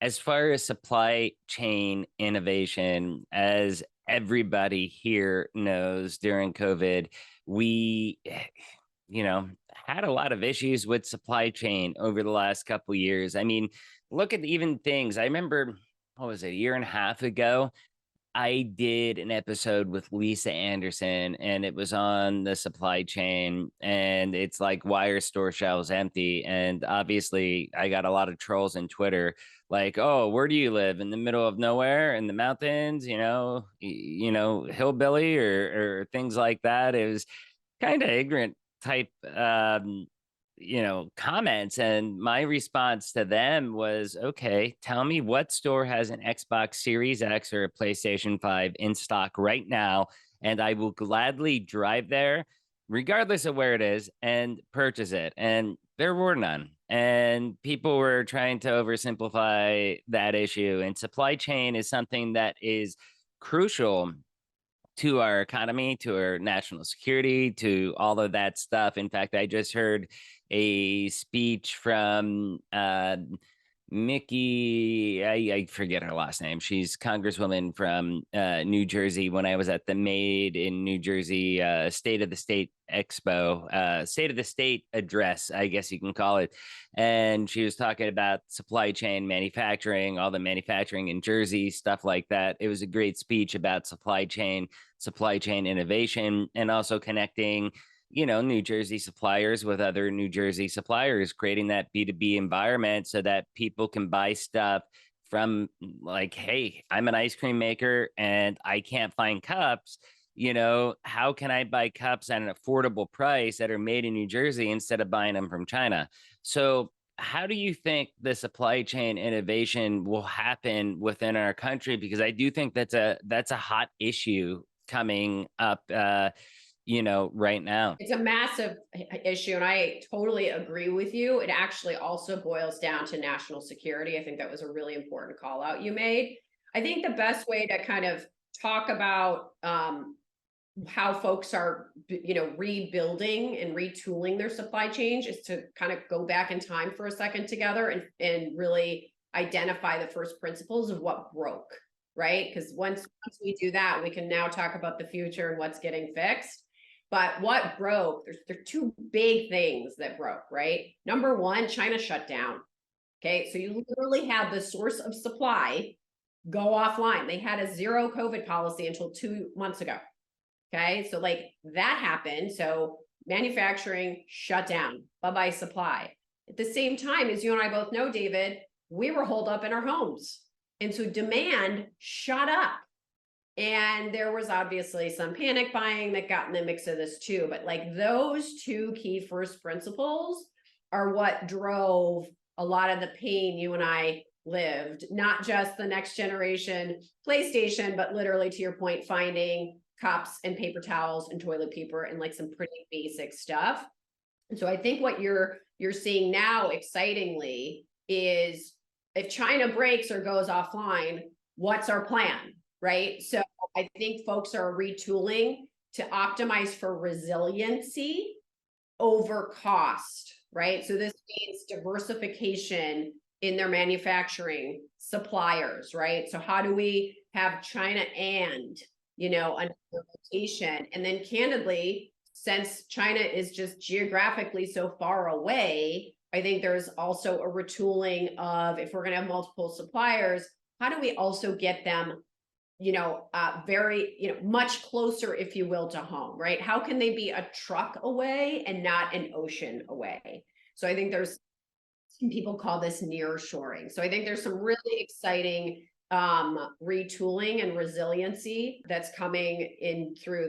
as far as supply chain innovation, as everybody here knows during COVID, we, had a lot of issues with supply chain over the last couple years. I mean, look at even things. I remember, what was it, a year and a half ago? I did an episode with Lisa Anderson, and it was on the supply chain. And it's like, why are store shelves empty? And obviously, I got a lot of trolls on Twitter, like, "Oh, where do you live? In the middle of nowhere, in the mountains? Hillbilly or things like that." It was kind of ignorant type comments, and my response to them was, okay, tell me what store has an Xbox Series X or a PlayStation 5 in stock right now, and I will gladly drive there regardless of where it is and purchase it. And there were none, and people were trying to oversimplify that issue. And supply chain is something that is crucial to our economy, to our national security, to all of that stuff. In fact, I just heard a speech from Mickey, I forget her last name. She's Congresswoman from New Jersey. When I was at the Made in New Jersey State of the State Expo, State of the State address, I guess you can call it. And she was talking about supply chain manufacturing, all the manufacturing in Jersey, stuff like that. It was a great speech about supply chain innovation, and also connecting New Jersey suppliers with other New Jersey suppliers, creating that B2B environment so that people can buy stuff from, like, hey, I'm an ice cream maker and I can't find cups. How can I buy cups at an affordable price that are made in New Jersey instead of buying them from China? So, how do you think the supply chain innovation will happen within our country? Because I do think that's a hot issue coming up right now. It's a massive issue, and I totally agree with you. It actually also boils down to national security. I think that was a really important call out you made. I think the best way to kind of talk about how folks are, rebuilding and retooling their supply chain is to kind of go back in time for a second together and really identify the first principles of what broke, right? Because once we do that, we can now talk about the future and what's getting fixed. But what broke, there are two big things that broke, right? Number one, China shut down. Okay, so you literally had the source of supply go offline. They had a zero COVID policy until 2 months ago. Okay, so like that happened. So manufacturing shut down. Bye-bye supply. At the same time, as you and I both know, David, we were holed up in our homes. And so demand shot up. And there was obviously some panic buying that got in the mix of this too. But like those two key first principles are what drove a lot of the pain you and I lived, not just the next generation PlayStation, but literally, to your point, finding cups and paper towels and toilet paper and like some pretty basic stuff. And so I think what you're seeing now, excitingly, is if China breaks or goes offline, what's our plan? Right. So I think folks are retooling to optimize for resiliency over cost. Right. So this means diversification in their manufacturing suppliers. Right. So how do we have China and, a rotation? And then candidly, since China is just geographically so far away, I think there's also a retooling of, if we're going to have multiple suppliers, how do we also get them very, much closer, if you will, to home, right? How can they be a truck away and not an ocean away? So I think there's some people call this near shoring. So I think there's some really exciting retooling and resiliency that's coming in through the